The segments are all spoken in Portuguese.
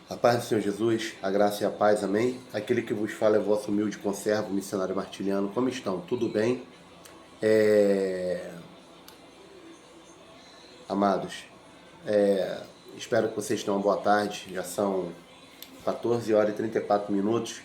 A paz do Senhor Jesus, a graça e a paz, amém? Aquele que vos fala é vosso humilde conservo, missionário martiliano. Como estão? Tudo bem? Amados, espero que vocês tenham uma boa tarde. Já são 14 horas e 34 minutos,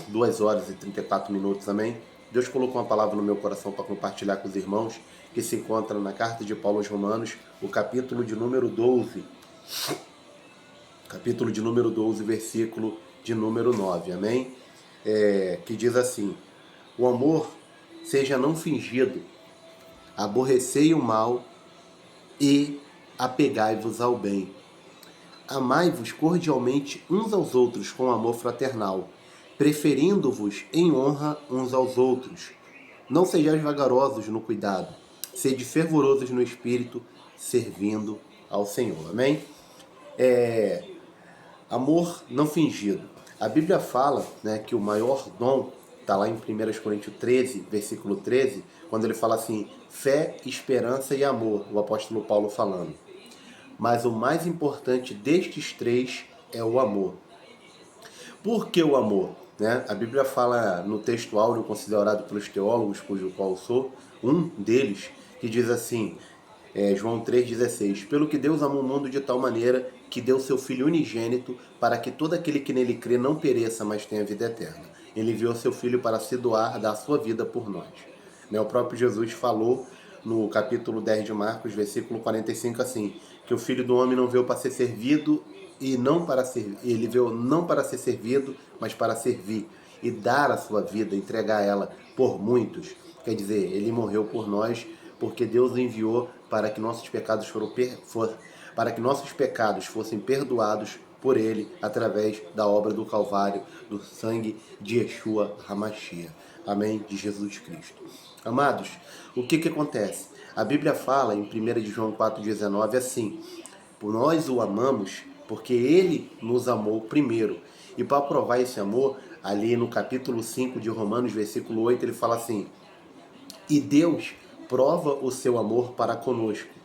2 horas e 34 minutos, amém? Deus colocou uma palavra no meu coração para compartilhar com os irmãos, que se encontra na carta de Paulo aos Romanos, o capítulo de número 12. Capítulo de número 12, versículo de número 9, amém? Que diz assim: o amor seja não fingido, aborrecei o mal e apegai-vos ao bem. Amai-vos cordialmente uns aos outros com amor fraternal, preferindo-vos em honra uns aos outros. Não sejais vagarosos no cuidado, sede fervorosos no espírito, servindo ao Senhor. Amém? Amor não fingido. A Bíblia fala, né, que o maior dom está lá em 1 Coríntios 13, versículo 13, quando ele fala assim: fé, esperança e amor, o apóstolo Paulo falando. Mas o mais importante destes três é o amor. Por que o amor? Né? A Bíblia fala no texto áureo considerado pelos teólogos, cujo qual eu sou um deles, que diz assim, João 3,16: pelo que Deus amou o mundo de tal maneira que deu seu Filho unigênito para que todo aquele que nele crê não pereça, mas tenha vida eterna. Ele enviou seu Filho para se doar, dar a sua vida por nós. O próprio Jesus falou no capítulo 10 de Marcos, versículo 45, assim, que o Filho do Homem não veio para ser servido e não para ser, ele veio não para ser servido, mas para servir e dar a sua vida, entregar ela por muitos. Quer dizer, ele morreu por nós, porque Deus o enviou para que nossos pecados fossem perdoados por ele através da obra do Calvário, do sangue de Yeshua HaMashiach. Amém? De Jesus Cristo. Amados, o que acontece? A Bíblia fala em 1 de João 4,19 assim: por nós o amamos porque ele nos amou primeiro. E para provar esse amor, ali no capítulo 5 de Romanos, versículo 8, ele fala assim: e Deus prova o seu amor para conosco.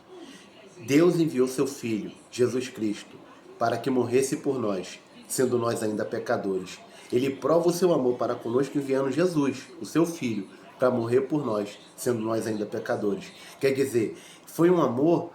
Deus enviou seu Filho, Jesus Cristo, para que morresse por nós, sendo nós ainda pecadores. Ele prova o seu amor para conosco enviando Jesus, o seu Filho, para morrer por nós, sendo nós ainda pecadores. Quer dizer, foi um amor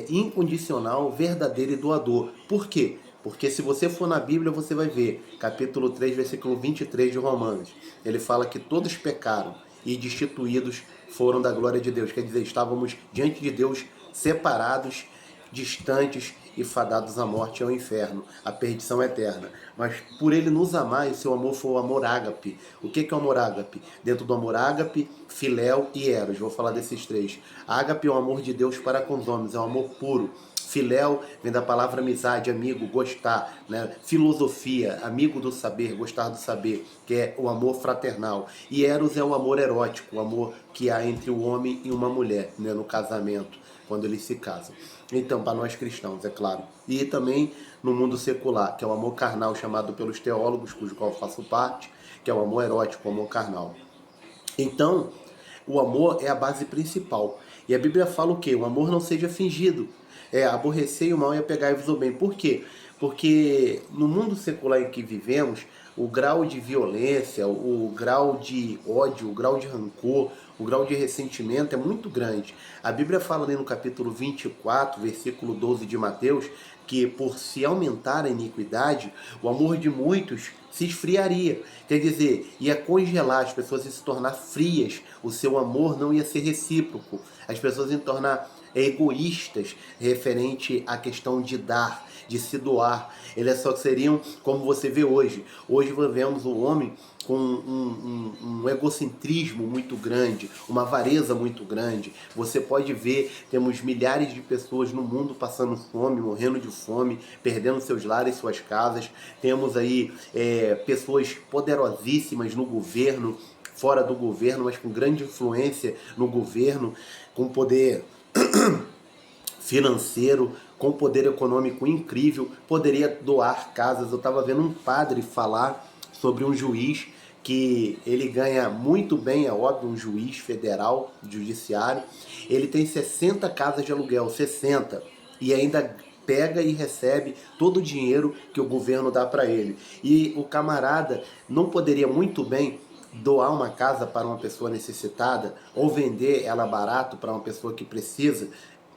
incondicional, verdadeiro e doador. Por quê? Porque se você for na Bíblia, você vai ver, capítulo 3, versículo 23 de Romanos. Ele fala que todos pecaram e destituídos foram da glória de Deus. Quer dizer, estávamos diante de Deus separados, distantes e fadados à morte e ao inferno, à perdição eterna. Mas por ele nos amar, e seu amor foi o amor ágape. O que é o amor ágape? Dentro do amor ágape, filéu e eros. Vou falar desses três. Ágape é o amor de Deus para com os homens, é um amor puro. Filéu vem da palavra amizade, amigo, gostar, né? Filosofia, amigo do saber, gostar do saber, que é o amor fraternal. E eros é o amor erótico, o amor que há entre o homem e uma mulher, né? No casamento, quando eles se casam. Então, para nós cristãos, é claro. E também no mundo secular, que é o amor carnal chamado pelos teólogos, cujo qual eu faço parte, que é o amor erótico, o amor carnal. Então, o amor é a base principal. E a Bíblia fala o quê? O amor não seja fingido. Aborrecer o mal e apegai-vos ao bem. Por quê? Porque no mundo secular em que vivemos, o grau de violência, o grau de ódio, o grau de rancor, o grau de ressentimento é muito grande. A Bíblia fala ali no capítulo 24, versículo 12 de Mateus, que por se aumentar a iniquidade, o amor de muitos se esfriaria. Quer dizer, ia congelar, as pessoas iam se tornar frias, o seu amor não ia ser recíproco, as pessoas iam se tornar egoístas referente à questão de dar, de se doar. Eles só seriam como você vê hoje. Hoje vemos o homem com um egocentrismo muito grande, uma avareza muito grande. Você pode ver, temos milhares de pessoas no mundo passando fome, morrendo de fome, perdendo seus lares, suas casas. Temos aí pessoas poderosíssimas no governo, fora do governo, mas com grande influência no governo, com poder financeiro, com poder econômico incrível, poderia doar casas. Eu estava vendo um padre falar sobre um juiz que ele ganha muito bem, é óbvio, um juiz federal, judiciário. Ele tem 60 casas de aluguel, 60, e ainda pega e recebe todo o dinheiro que o governo dá para ele. E o camarada não poderia muito bem doar uma casa para uma pessoa necessitada ou vender ela barato para uma pessoa que precisa.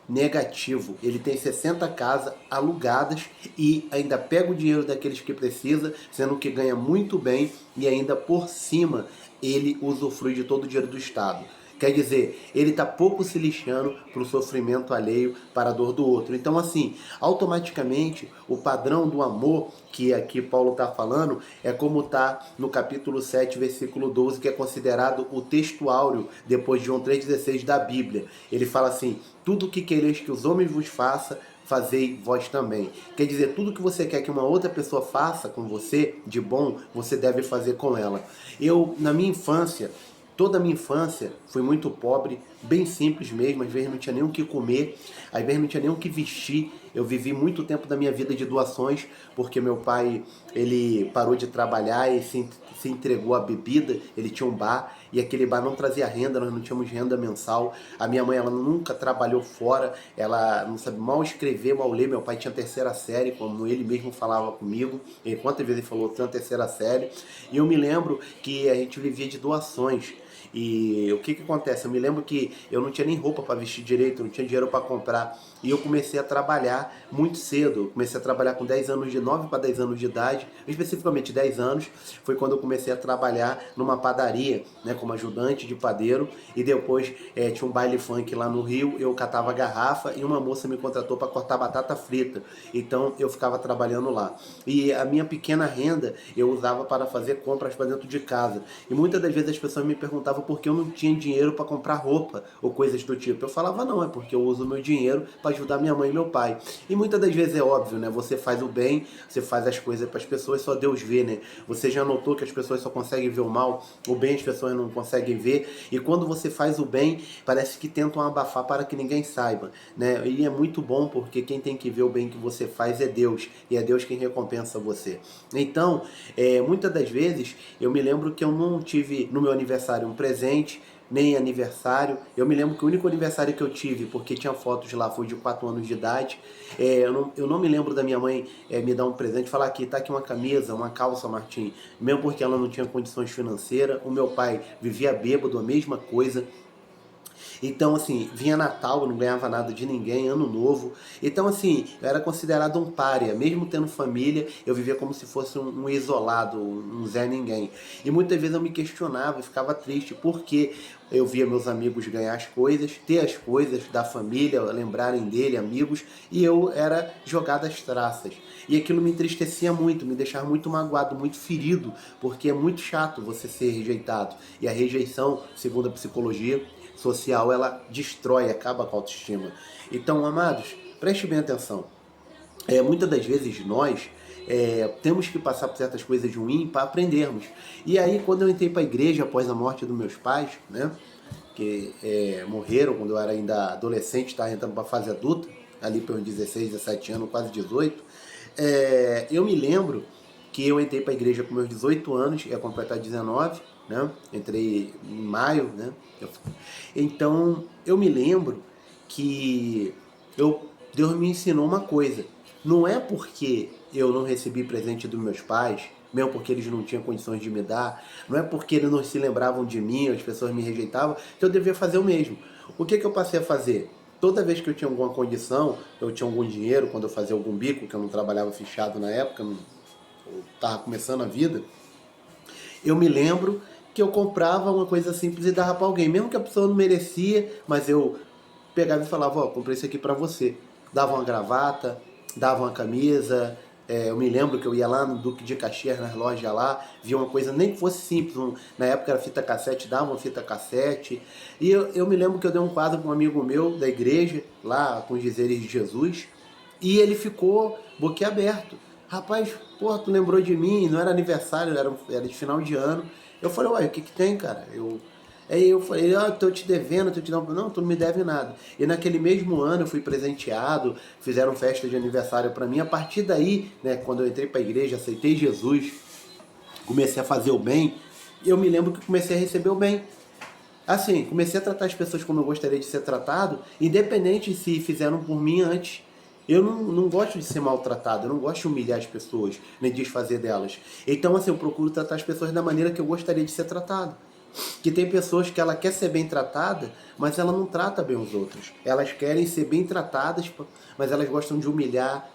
Negativo, ele tem 60 casas alugadas e ainda pega o dinheiro daqueles que precisa, sendo que ganha muito bem e ainda por cima ele usufrui de todo o dinheiro do Estado. Quer dizer, ele está pouco se lixando para o sofrimento alheio, para a dor do outro. Então, assim, automaticamente, o padrão do amor, que aqui Paulo está falando, é como está no capítulo 7, versículo 12, que é considerado o texto áureo, depois de João 3,16 da Bíblia. Ele fala assim, tudo o que quereis que os homens vos façam, fazei vós também. Quer dizer, tudo que você quer que uma outra pessoa faça com você, de bom, você deve fazer com ela. Eu, na minha infância, toda a minha infância fui muito pobre, bem simples mesmo, às vezes não tinha nem o que comer, às vezes não tinha nem o que vestir. Eu vivi muito tempo da minha vida de doações, porque meu pai, ele parou de trabalhar e se entregou à bebida, ele tinha um bar, e aquele bar não trazia renda, nós não tínhamos renda mensal. A minha mãe, ela nunca trabalhou fora, ela não sabe mal escrever, mal ler. Meu pai tinha terceira série, como ele mesmo falava comigo, quantas vezes ele falou, tinha terceira série, e eu me lembro que a gente vivia de doações. E o que acontece? Eu me lembro que eu não tinha nem roupa para vestir direito, não tinha dinheiro para comprar. E eu comecei a trabalhar muito cedo. Eu comecei a trabalhar com 10 anos, de 9 para 10 anos de idade, especificamente 10 anos. Foi quando eu comecei a trabalhar numa padaria, né, como ajudante de padeiro. E depois tinha um baile funk lá no Rio, eu catava garrafa e uma moça me contratou para cortar batata frita. Então eu ficava trabalhando lá. E a minha pequena renda eu usava para fazer compras para dentro de casa. E muitas das vezes as pessoas me perguntavam porque eu não tinha dinheiro para comprar roupa ou coisas do tipo. Eu falava, não, é porque eu uso o meu dinheiro para ajudar minha mãe e meu pai. E muitas das vezes é óbvio, né? Você faz o bem, você faz as coisas para as pessoas, só Deus vê, né? Você já notou que as pessoas só conseguem ver o mal, o bem as pessoas não conseguem ver. E quando você faz o bem, parece que tentam abafar para que ninguém saiba, né? E é muito bom porque quem tem que ver o bem que você faz é Deus. E é Deus quem recompensa você. Então, muitas das vezes, eu me lembro que eu não tive no meu aniversário um presente, nem aniversário. Eu me lembro que o único aniversário que eu tive, porque tinha fotos lá, foi de 4 anos de idade. Eu não me lembro da minha mãe me dar um presente, falar aqui, tá aqui uma camisa, uma calça, Martim, mesmo porque ela não tinha condições financeiras. O meu pai vivia bêbado, a mesma coisa. Então, assim, vinha Natal, eu não ganhava nada de ninguém, Ano Novo. Então, assim, eu era considerado um pária. Mesmo tendo família, eu vivia como se fosse um isolado, um Zé Ninguém. E muitas vezes eu me questionava e ficava triste, porque eu via meus amigos ganhar as coisas, ter as coisas da família, lembrarem dele, amigos, e eu era jogado às traças. E aquilo me entristecia muito, me deixava muito magoado, muito ferido, porque é muito chato você ser rejeitado. E a rejeição, segundo a psicologia social, ela destrói, acaba com a autoestima. Então, amados, preste bem atenção. Muitas das vezes nós temos que passar por certas coisas ruins para aprendermos. E aí, quando eu entrei para a igreja após a morte dos meus pais, né, que morreram quando eu era ainda adolescente, estava entrando para a fase adulta, ali pelos 16, 17 anos, quase 18, eu me lembro que eu entrei para a igreja com meus 18 anos, ia completar 19, né? Entrei em maio, né? Então, eu me lembro que Deus me ensinou uma coisa. Não é porque eu não recebi presente dos meus pais, mesmo porque eles não tinham condições de me dar, não é porque eles não se lembravam de mim, as pessoas me rejeitavam, que eu devia fazer o mesmo. O que eu passei a fazer? Toda vez que eu tinha alguma condição, eu tinha algum dinheiro, quando eu fazia algum bico, que eu não trabalhava fichado na época, eu estava começando a vida, eu me lembro que eu comprava uma coisa simples e dava para alguém, mesmo que a pessoa não merecia, mas eu pegava e falava, ó, comprei isso aqui para você. Dava uma gravata, dava uma camisa. Eu me lembro que eu ia lá no Duque de Caxias, nas lojas lá, via uma coisa, nem que fosse simples, na época era fita cassete, dava uma fita cassete. E eu me lembro que eu dei um quadro para um amigo meu da igreja, lá com os dizeres de Jesus, e ele ficou boquiaberto. Rapaz, porra, tu lembrou de mim, não era aniversário, era de final de ano. Eu falei, uai, o que tem, cara? Aí eu falei, tô te devendo, tô te dando... Não, tu não me deve nada. E naquele mesmo ano eu fui presenteado, fizeram festa de aniversário para mim. A partir daí, né, quando eu entrei para a igreja, aceitei Jesus, comecei a fazer o bem, eu me lembro que comecei a receber o bem. Assim, comecei a tratar as pessoas como eu gostaria de ser tratado, independente se fizeram por mim antes. Eu não gosto de ser maltratado, eu não gosto de humilhar as pessoas, nem desfazer delas. Então, assim, eu procuro tratar as pessoas da maneira que eu gostaria de ser tratado. Que tem pessoas que ela quer ser bem tratada, mas ela não trata bem os outros. Elas querem ser bem tratadas, mas elas gostam de humilhar,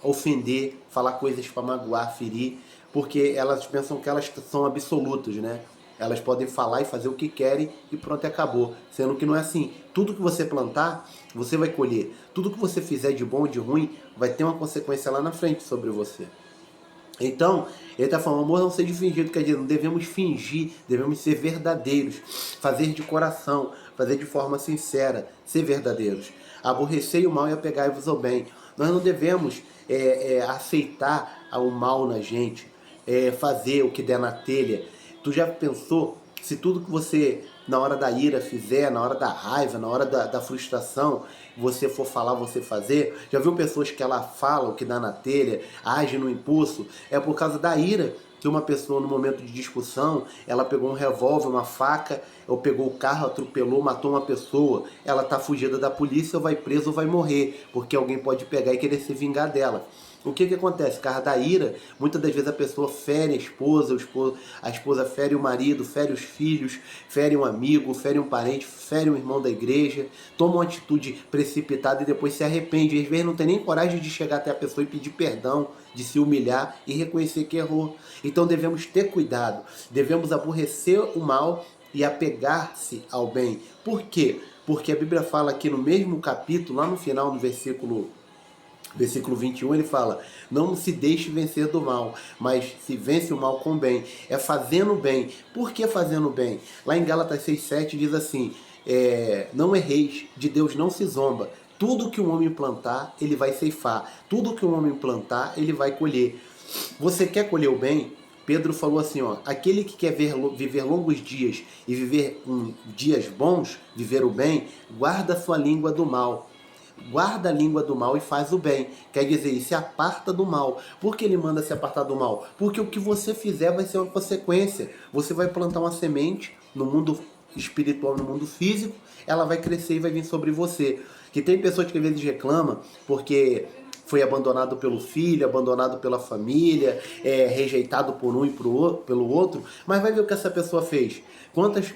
ofender, falar coisas para magoar, ferir, porque elas pensam que elas são absolutas, né? Elas podem falar e fazer o que querem e pronto, acabou. Sendo que não é assim. Tudo que você plantar, você vai colher. Tudo que você fizer de bom e de ruim, vai ter uma consequência lá na frente sobre você. Então, ele está falando, amor não seja fingido, quer dizer, não devemos fingir, devemos ser verdadeiros, fazer de coração, fazer de forma sincera, ser verdadeiros. Aborrecei o mal e apegai-vos ao bem. Nós não devemos aceitar o mal na gente, fazer o que der na telha. Tu já pensou se tudo que você, na hora da ira, fizer, na hora da raiva, na hora da frustração, você for falar, você fazer? Já viu pessoas que ela fala o que dá na telha, age no impulso? É por causa da ira que uma pessoa, no momento de discussão, ela pegou um revólver, uma faca, ou pegou o carro, atropelou, matou uma pessoa. Ela tá fugida da polícia, ou vai preso ou vai morrer, porque alguém pode pegar e querer se vingar dela. O que acontece? Por causa da ira, muitas das vezes a pessoa fere a esposa, a esposa fere o marido, fere os filhos, fere um amigo, fere um parente, fere um irmão da igreja, toma uma atitude precipitada e depois se arrepende. Às vezes não tem nem coragem de chegar até a pessoa e pedir perdão, de se humilhar e reconhecer que errou. Então devemos ter cuidado, devemos aborrecer o mal e apegar-se ao bem. Por quê? Porque a Bíblia fala aqui no mesmo capítulo, lá no final, no versículo 21, ele fala, não se deixe vencer do mal, mas se vence o mal com o bem. É fazendo o bem. Por que fazendo o bem? Lá em Gálatas 6,7 diz assim, não erreis, de Deus não se zomba. Tudo que um homem plantar, ele vai ceifar. Tudo que um homem plantar, ele vai colher. Você quer colher o bem? Pedro falou assim, ó, aquele que quer viver longos dias e viver dias bons, viver o bem, guarda sua língua do mal. Guarda a língua do mal e faz o bem. Quer dizer, se aparta do mal. Por que ele manda se apartar do mal? Porque o que você fizer vai ser uma consequência. Você vai plantar uma semente no mundo espiritual, no mundo físico, ela vai crescer e vai vir sobre você. Que tem pessoas que às vezes reclamam porque foi abandonado pelo filho, abandonado pela família, rejeitado por um e pelo outro, mas vai ver o que essa pessoa fez.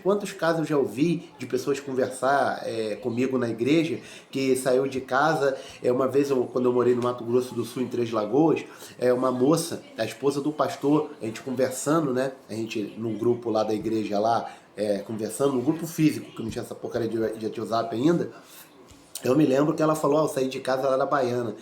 Quantos casos eu já ouvi de pessoas conversar comigo na igreja, que saiu de casa, uma vez quando eu morei no Mato Grosso do Sul, em Três Lagoas, uma moça, a esposa do pastor, a gente conversando, né, a gente num grupo lá da igreja lá, conversando, num grupo físico, que não tinha essa porcaria de WhatsApp ainda, eu me lembro que ela falou, eu saí de casa, ela era baiana,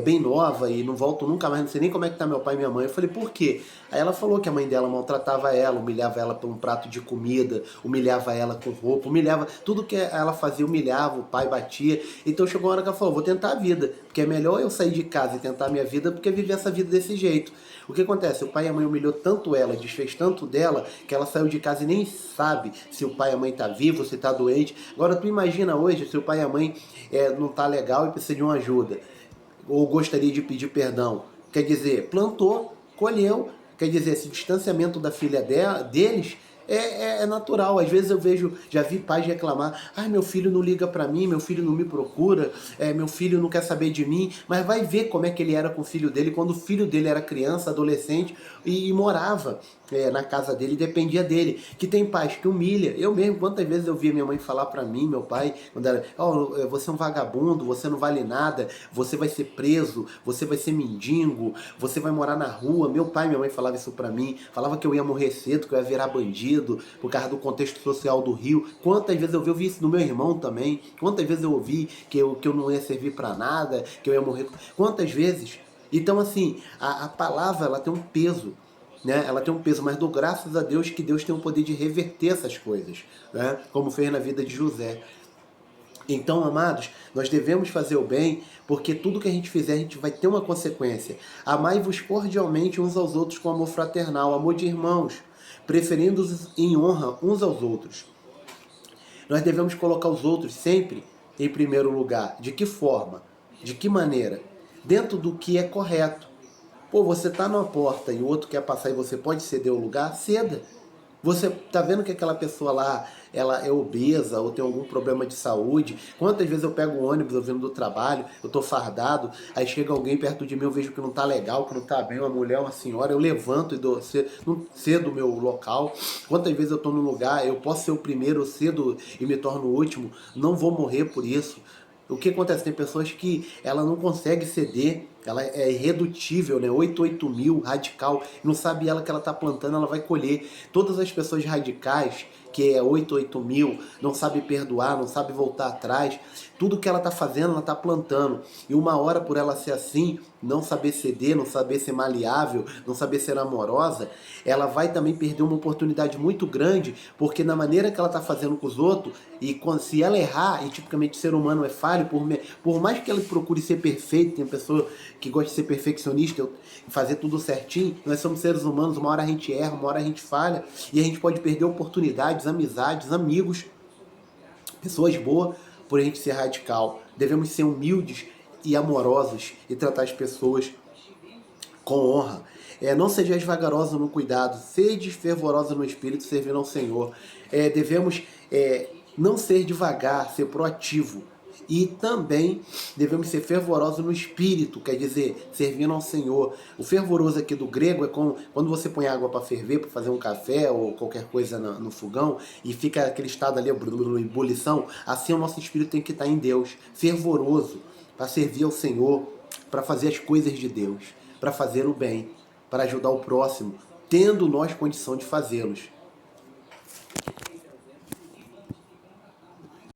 bem nova e não volto nunca mais, não sei nem como é que tá meu pai e minha mãe. Eu falei, por quê? Aí ela falou que a mãe dela maltratava ela, humilhava ela por um prato de comida, humilhava ela com roupa, humilhava, tudo que ela fazia humilhava, o pai batia. Então chegou uma hora que ela falou, vou tentar a vida, porque é melhor eu sair de casa e tentar a minha vida do que viver essa vida desse jeito. O que acontece? O pai e a mãe humilhou tanto ela, desfez tanto dela, que ela saiu de casa e nem sabe se o pai e a mãe tá vivo, se tá doente. Agora tu imagina hoje se o pai e a mãe não tá legal e precisa de uma ajuda, ou gostaria de pedir perdão. Quer dizer, plantou, colheu. Quer dizer, esse distanciamento da filha deles é natural. Às vezes eu já vi pais reclamar, meu filho não liga pra mim, meu filho não me procura, meu filho não quer saber de mim, mas vai ver como é que ele era com o filho dele quando o filho dele era criança, adolescente e morava na casa dele, dependia dele. Que tem pais que humilha. Eu mesmo, quantas vezes eu via minha mãe falar pra mim, meu pai, quando era, você é um vagabundo, você não vale nada, você vai ser preso, você vai ser mendigo, você vai morar na rua. Meu pai e minha mãe falavam isso pra mim, falava que eu ia morrer cedo, que eu ia virar bandido, por causa do contexto social do Rio. Quantas vezes eu vi isso no meu irmão também, quantas vezes eu ouvi que eu não ia servir pra nada, que eu ia morrer. Quantas vezes? Então assim, a palavra ela tem um peso, né? Ela tem um peso, mas dou graças a Deus que Deus tem o poder de reverter essas coisas, né? Como fez na vida de José. Então, amados, nós devemos fazer o bem, porque tudo que a gente fizer, a gente vai ter uma consequência. Amai-vos cordialmente uns aos outros com amor fraternal, amor de irmãos, preferindo-os em honra uns aos outros. Nós devemos colocar os outros sempre em primeiro lugar. De que forma? De que maneira? Dentro do que é correto. Pô, você está numa porta e o outro quer passar e você pode ceder o lugar? Ceda. Você tá vendo que aquela pessoa lá, ela é obesa ou tem algum problema de saúde? Quantas vezes eu pego o ônibus, eu vindo do trabalho, eu tô fardado, aí chega alguém perto de mim, eu vejo que não tá legal, que não tá bem, uma mulher, uma senhora, eu levanto e não cedo o meu local. Quantas vezes eu tô num lugar, eu posso ser o primeiro, eu cedo e me torno o último, não vou morrer por isso. O que acontece? Tem pessoas que ela não consegue ceder, ela é irredutível, né? 88000, radical, não sabe ela que ela está plantando, ela vai colher. Todas as pessoas radicais, que é 88000, não sabe perdoar, não sabe voltar atrás, tudo que ela está fazendo, ela está plantando. E uma hora, por ela ser assim, não saber ceder, não saber ser maleável, não saber ser amorosa, ela vai também perder uma oportunidade muito grande, porque na maneira que ela está fazendo com os outros, e se ela errar, e tipicamente o ser humano é falho, por mais que ela procure ser perfeito, tem pessoa que gosta de ser perfeccionista, fazer tudo certinho, nós somos seres humanos, uma hora a gente erra, uma hora a gente falha, e a gente pode perder oportunidades, amizades, amigos, pessoas boas, por a gente ser radical. Devemos ser humildes e amorosos e tratar as pessoas com honra. Não sejais vagarosos no cuidado, sedes fervorosos no espírito, servindo ao Senhor. Devemos não ser devagar, ser proativo. E também devemos ser fervorosos no espírito, quer dizer, servindo ao Senhor. O fervoroso aqui do grego é como quando você põe água para ferver, para fazer um café ou qualquer coisa no fogão, e fica aquele estado ali, ebulição. Assim o nosso espírito tem que estar em Deus, fervoroso, para servir ao Senhor, para fazer as coisas de Deus, para fazer o bem, para ajudar o próximo, tendo nós condição de fazê-los.